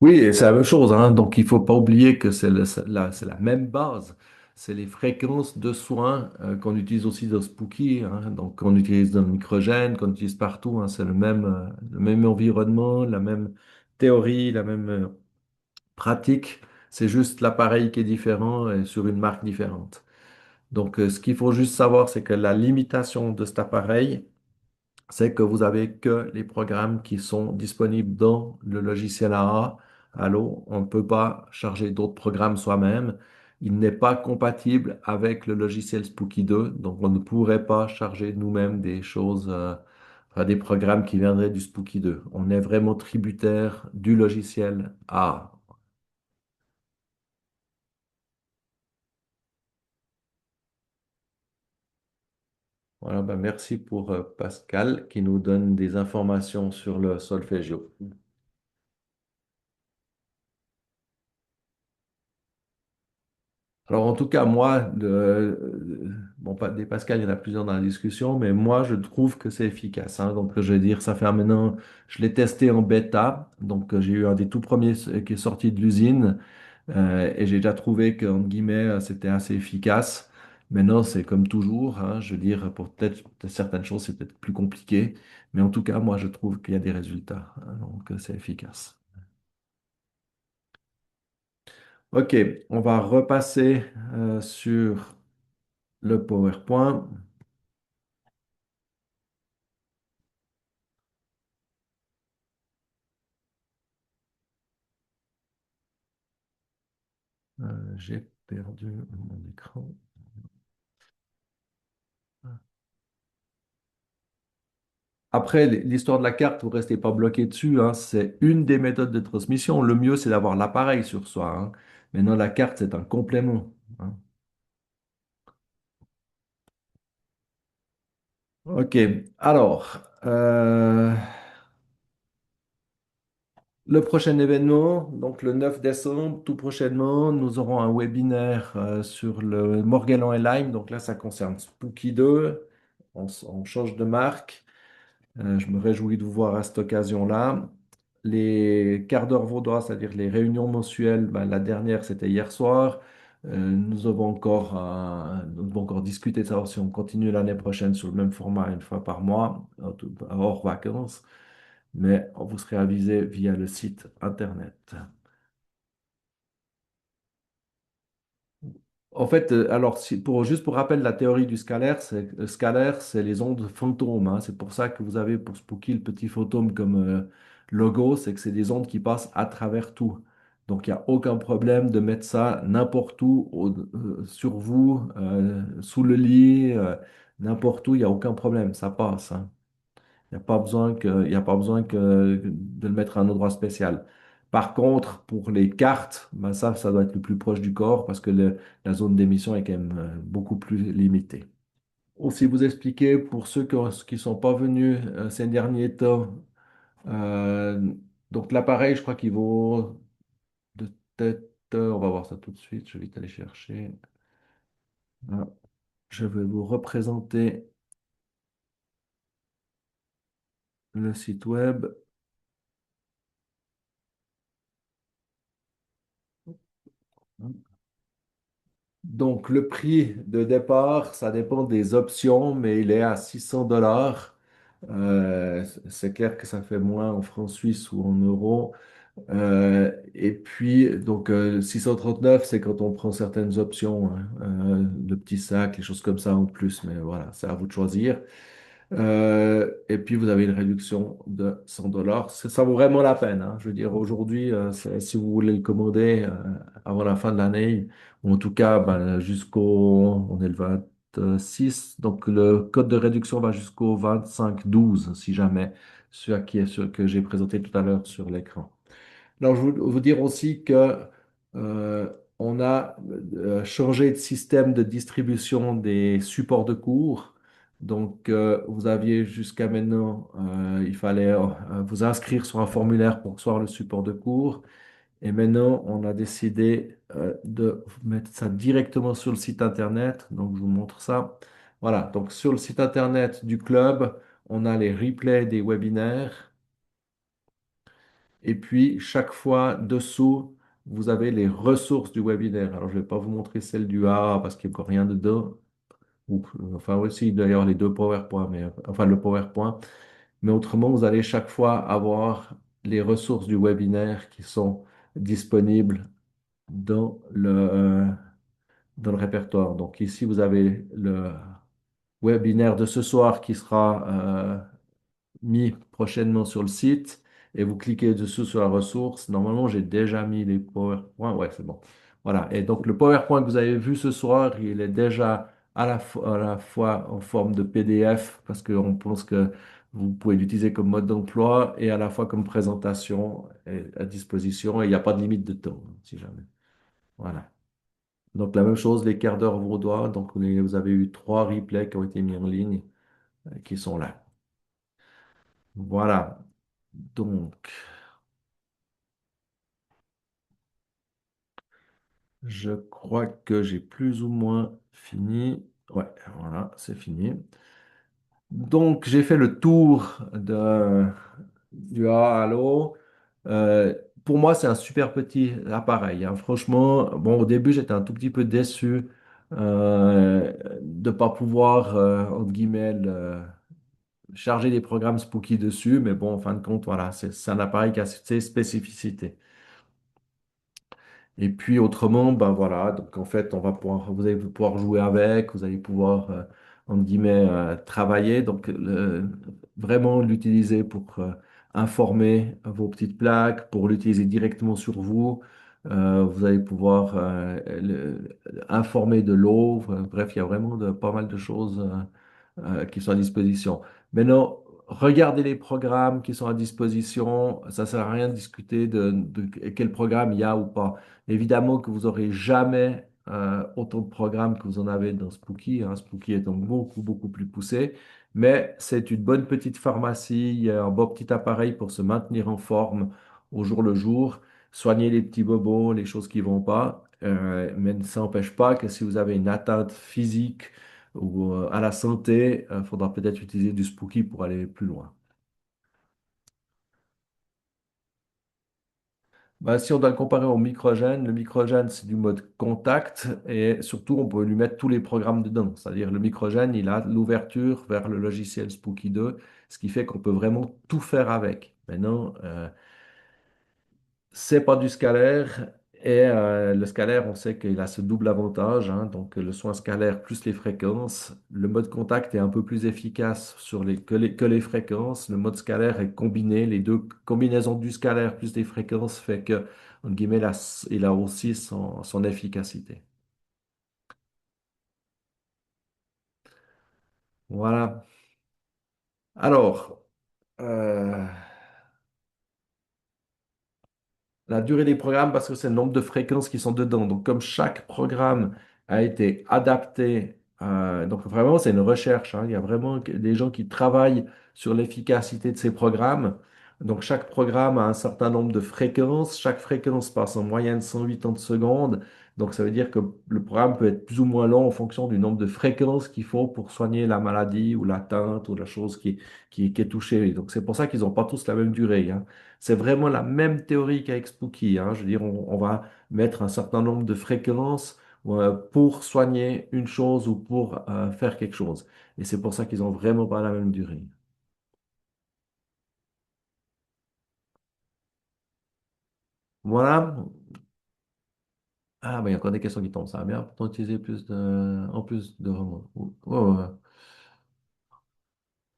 Oui, et c'est la même chose, hein. Donc, il ne faut pas oublier que c'est la même base. C'est les fréquences de soins qu'on utilise aussi dans Spooky, hein. Donc, qu'on utilise dans le microgène, qu'on utilise partout, hein. C'est le même environnement, la même théorie, la même pratique. C'est juste l'appareil qui est différent et sur une marque différente. Donc, ce qu'il faut juste savoir, c'est que la limitation de cet appareil, c'est que vous avez que les programmes qui sont disponibles dans le logiciel AA. Allô, on ne peut pas charger d'autres programmes soi-même. Il n'est pas compatible avec le logiciel Spooky 2, donc on ne pourrait pas charger nous-mêmes des choses, enfin, des programmes qui viendraient du Spooky 2. On est vraiment tributaire du logiciel AA. Voilà, ben merci pour Pascal qui nous donne des informations sur le solfègio. Alors, en tout cas, moi, bon, des Pascal, il y en a plusieurs dans la discussion, mais moi, je trouve que c'est efficace. Hein. Donc, je veux dire, ça fait maintenant, je l'ai testé en bêta. Donc, j'ai eu un des tout premiers qui est sorti de l'usine et j'ai déjà trouvé qu'en guillemets, c'était assez efficace. Maintenant, c'est comme toujours. Hein, je veux dire, pour peut-être certaines choses, c'est peut-être plus compliqué. Mais en tout cas, moi, je trouve qu'il y a des résultats. Hein. Donc, c'est efficace. OK, on va repasser sur le PowerPoint. J'ai perdu mon écran. Après, l'histoire de la carte, vous ne restez pas bloqué dessus. Hein, c'est une des méthodes de transmission. Le mieux, c'est d'avoir l'appareil sur soi. Hein. Maintenant, la carte, c'est un complément. Hein. OK. Alors, le prochain événement, donc le 9 décembre, tout prochainement, nous aurons un webinaire sur le Morgellon et Lyme. Donc là, ça concerne Spooky 2. On change de marque. Je me réjouis de vous voir à cette occasion-là. Les quarts d'heure vaudois, c'est-à-dire les réunions mensuelles, ben, la dernière, c'était hier soir. Nous devons encore discuter de savoir si on continue l'année prochaine sur le même format une fois par mois, hors vacances, mais vous serez avisé via le site Internet. En fait, alors, juste pour rappel, la théorie du scalaire, c'est les ondes fantômes, hein. C'est pour ça que vous avez pour Spooky le petit fantôme comme logo, c'est que c'est des ondes qui passent à travers tout. Donc, il n'y a aucun problème de mettre ça n'importe où, sur vous, sous le lit, n'importe où, il n'y a aucun problème, ça passe, hein. Il y a pas besoin de le mettre à un endroit spécial. Par contre, pour les cartes, ben ça doit être le plus proche du corps parce que la zone d'émission est quand même beaucoup plus limitée. Aussi, vous expliquer pour ceux qui sont pas venus ces derniers temps, euh, donc l'appareil, je crois qu'il vaut de tête, on va voir ça tout de suite, je vais vite aller chercher. Ah, je vais vous représenter le site web. Donc, le prix de départ, ça dépend des options, mais il est à 600 dollars. C'est clair que ça fait moins en francs suisses ou en euros. Et puis, donc, 639, c'est quand on prend certaines options, hein. Le petit sac, les choses comme ça en plus, mais voilà, c'est à vous de choisir. Et puis, vous avez une réduction de 100 dollars. Ça vaut vraiment la peine, hein. Je veux dire, aujourd'hui, si vous voulez le commander avant la fin de l'année, ou en tout cas ben, on est le 26, donc le code de réduction va jusqu'au 25/12, si jamais, que j'ai présenté tout à l'heure sur l'écran. Alors, je veux vous dire aussi que euh, on a changé de système de distribution des supports de cours. Donc, vous aviez jusqu'à maintenant, il fallait vous inscrire sur un formulaire pour recevoir le support de cours. Et maintenant, on a décidé de mettre ça directement sur le site Internet. Donc, je vous montre ça. Voilà. Donc, sur le site Internet du club, on a les replays des webinaires. Et puis, chaque fois, dessous, vous avez les ressources du webinaire. Alors, je ne vais pas vous montrer celle du A parce qu'il n'y a encore rien dedans. Enfin, aussi, d'ailleurs, les deux PowerPoint, mais enfin, le PowerPoint. Mais autrement, vous allez chaque fois avoir les ressources du webinaire qui sont disponibles dans le répertoire. Donc, ici, vous avez le webinaire de ce soir qui sera mis prochainement sur le site et vous cliquez dessous sur la ressource. Normalement, j'ai déjà mis les PowerPoint. Ouais, c'est bon. Voilà. Et donc, le PowerPoint que vous avez vu ce soir, il est déjà à la fois en forme de PDF parce qu'on pense que vous pouvez l'utiliser comme mode d'emploi et à la fois comme présentation à disposition. Et il n'y a pas de limite de temps, si jamais. Voilà. Donc, la même chose, les quarts d'heure vaudois. Donc, vous avez eu 3 replays qui ont été mis en ligne, qui sont là. Voilà. Donc, je crois que j'ai plus ou moins fini. Ouais, voilà, c'est fini. Donc, j'ai fait le tour du A à l'O. Euh, pour moi, c'est un super petit appareil, hein. Franchement, bon, au début, j'étais un tout petit peu déçu de ne pas pouvoir, entre guillemets, charger des programmes Spooky dessus. Mais bon, en fin de compte, voilà, c'est un appareil qui a ses spécificités. Et puis autrement, ben voilà, donc en fait, vous allez pouvoir jouer avec, vous allez pouvoir, entre guillemets, travailler. Donc vraiment l'utiliser pour informer vos petites plaques, pour l'utiliser directement sur vous. Vous allez pouvoir informer de l'eau. Bref, il y a vraiment pas mal de choses qui sont à disposition. Maintenant, regardez les programmes qui sont à disposition. Ça ne sert à rien de discuter de quel programme il y a ou pas. Évidemment que vous n'aurez jamais autant de programmes que vous en avez dans Spooky, hein. Spooky est donc beaucoup, beaucoup plus poussé, mais c'est une bonne petite pharmacie. Il y a un beau petit appareil pour se maintenir en forme au jour le jour, soigner les petits bobos, les choses qui ne vont pas. Mais ça n'empêche pas que si vous avez une atteinte physique ou à la santé, il faudra peut-être utiliser du Spooky pour aller plus loin. Bah, si on doit le comparer au microgène, le microgène, c'est du mode contact et surtout, on peut lui mettre tous les programmes dedans. C'est-à-dire, le microgène, il a l'ouverture vers le logiciel Spooky 2, ce qui fait qu'on peut vraiment tout faire avec. Maintenant, c'est pas du scalaire Et le scalaire, on sait qu'il a ce double avantage, hein, donc le soin scalaire plus les fréquences. Le mode contact est un peu plus efficace que les fréquences. Le mode scalaire est combiné, les deux combinaisons du scalaire plus des fréquences fait que, entre guillemets, il a aussi son efficacité. Voilà. Alors, euh, la durée des programmes, parce que c'est le nombre de fréquences qui sont dedans. Donc, comme chaque programme a été adapté, donc vraiment, c'est une recherche, hein. Il y a vraiment des gens qui travaillent sur l'efficacité de ces programmes. Donc, chaque programme a un certain nombre de fréquences. Chaque fréquence passe en moyenne 180 secondes. Donc, ça veut dire que le programme peut être plus ou moins long en fonction du nombre de fréquences qu'il faut pour soigner la maladie ou l'atteinte ou la chose qui est touchée. Donc, c'est pour ça qu'ils n'ont pas tous la même durée, hein. C'est vraiment la même théorie qu'avec Spooky, hein. Je veux dire, on va mettre un certain nombre de fréquences pour soigner une chose ou pour faire quelque chose. Et c'est pour ça qu'ils ont vraiment pas la même durée. Voilà. Ah, ben, il y a encore des questions qui tombent. Ça va bien pour utiliser en plus de remords. Ouais, ouais, ouais.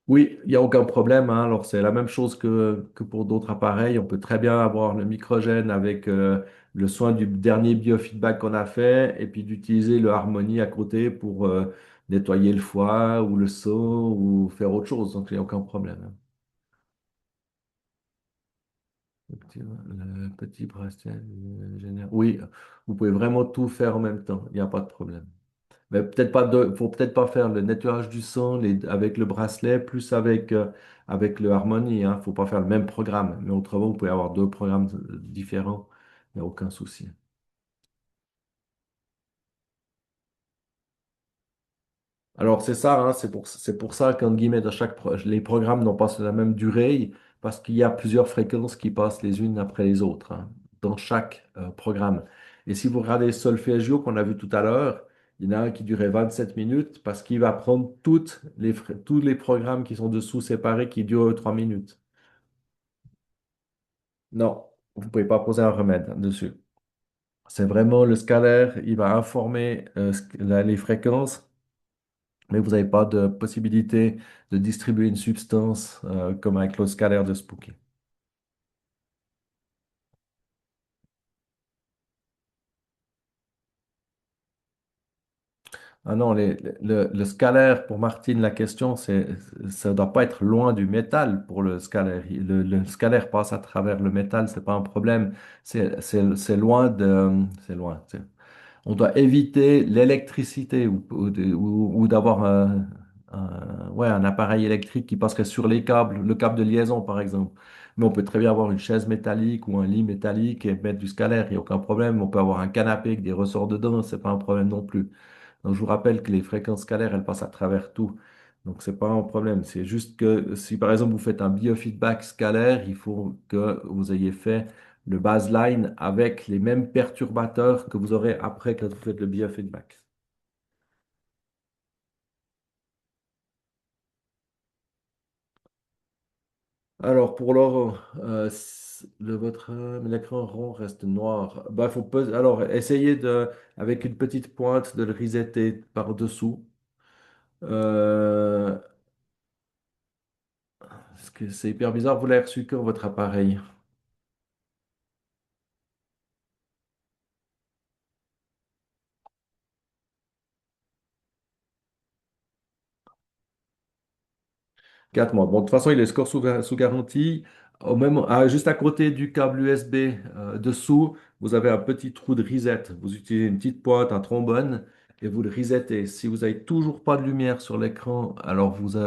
Oui, il n'y a aucun problème, hein. Alors, c'est la même chose que pour d'autres appareils. On peut très bien avoir le microgène avec le soin du dernier biofeedback qu'on a fait et puis d'utiliser le Harmony à côté pour nettoyer le foie ou le seau ou faire autre chose. Donc, il n'y a aucun problème, hein. Le petit bracelet général. Oui, vous pouvez vraiment tout faire en même temps. Il n'y a pas de problème. Mais peut-être pas faut peut-être pas faire le nettoyage du sang avec le bracelet plus avec le Harmony, hein. Faut pas faire le même programme. Mais autrement, vous pouvez avoir deux programmes différents. Il n'y a aucun souci. Alors, c'est ça, hein, c'est pour ça qu'en guillemets, les programmes n'ont pas la même durée parce qu'il y a plusieurs fréquences qui passent les unes après les autres, hein, dans chaque programme. Et si vous regardez Solfeggio qu'on a vu tout à l'heure, il y en a un qui durait 27 minutes parce qu'il va prendre tous les programmes qui sont dessous séparés qui durent 3 minutes. Non, vous ne pouvez pas poser un remède dessus. C'est vraiment le scalaire, il va informer les fréquences. Mais vous n'avez pas de possibilité de distribuer une substance comme avec le scalaire de Spooky. Ah non, le scalaire, pour Martine, la question, ça ne doit pas être loin du métal pour le scalaire. Le scalaire passe à travers le métal, c'est pas un problème. C'est loin c'est loin. On doit éviter l'électricité ou d'avoir ouais, un appareil électrique qui passerait sur les câbles, le câble de liaison par exemple. Mais on peut très bien avoir une chaise métallique ou un lit métallique et mettre du scalaire, il n'y a aucun problème. On peut avoir un canapé avec des ressorts dedans, c'est pas un problème non plus. Donc je vous rappelle que les fréquences scalaires, elles passent à travers tout. Donc c'est pas un problème. C'est juste que si par exemple vous faites un biofeedback scalaire, il faut que vous ayez fait le baseline avec les mêmes perturbateurs que vous aurez après quand vous faites le biofeedback. Alors pour l'or, l'écran rond reste noir. Bah, alors essayez avec une petite pointe de le resetter par-dessous. Euh, Parce que c'est hyper bizarre. Vous l'avez reçu quand votre appareil? 4 mois. Bon, de toute façon, il est score sous garantie. Juste à côté du câble USB dessous, vous avez un petit trou de reset. Vous utilisez une petite pointe, un trombone, et vous le resettez. Si vous n'avez toujours pas de lumière sur l'écran, alors vous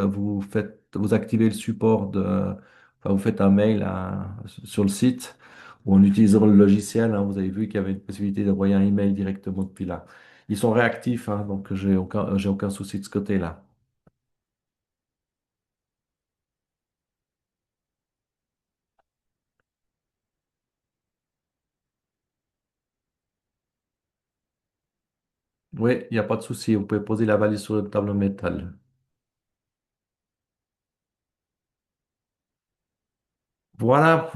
activez le support enfin, vous faites un mail sur le site ou en utilisant le logiciel, hein. Vous avez vu qu'il y avait une possibilité d'envoyer un email directement depuis là. Ils sont réactifs, hein, donc j'ai aucun souci de ce côté-là. Oui, il n'y a pas de souci. Vous pouvez poser la valise sur le tableau métal. Voilà.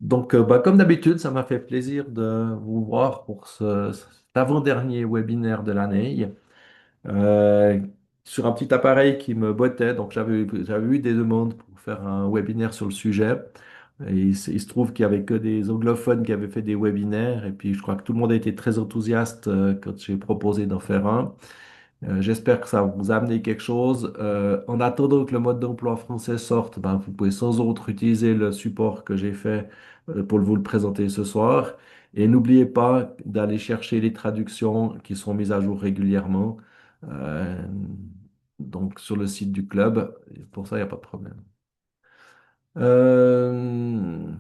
Comme d'habitude, ça m'a fait plaisir de vous voir pour cet avant-dernier webinaire de l'année. Euh, sur un petit appareil qui me bottait, donc j'avais eu des demandes pour faire un webinaire sur le sujet. Et il se trouve qu'il n'y avait que des anglophones qui avaient fait des webinaires, et puis je crois que tout le monde a été très enthousiaste quand j'ai proposé d'en faire un. J'espère que ça vous a amené quelque chose. En attendant que le mode d'emploi français sorte, ben, vous pouvez sans autre utiliser le support que j'ai fait pour vous le présenter ce soir. Et n'oubliez pas d'aller chercher les traductions qui sont mises à jour régulièrement. euh, donc sur le site du club. Pour ça, il n'y a pas de problème. Euh,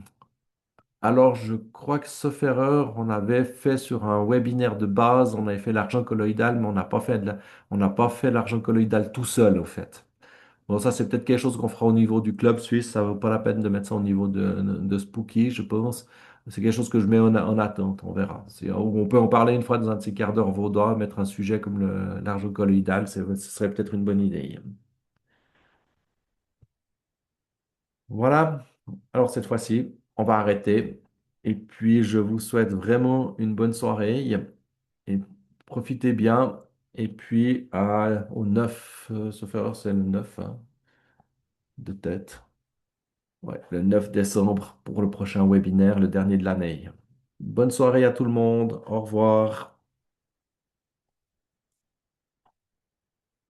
alors, je crois que sauf erreur, on avait fait sur un webinaire de base, on avait fait l'argent colloïdal, mais on n'a pas fait l'argent colloïdal tout seul, au fait. Bon, ça, c'est peut-être quelque chose qu'on fera au niveau du club suisse. Ça vaut pas la peine de mettre ça au niveau de Spooky, je pense. C'est quelque chose que je mets en attente, on verra. On peut en parler une fois dans un petit quart d'heure vaudois, mettre un sujet comme l'argent colloïdal, ce serait peut-être une bonne idée. Voilà. Alors cette fois-ci, on va arrêter. Et puis, je vous souhaite vraiment une bonne soirée et profitez bien. Et puis, au 9 sauf erreur, c'est le 9 hein, de tête. Ouais, le 9 décembre pour le prochain webinaire, le dernier de l'année. Bonne soirée à tout le monde. Au revoir.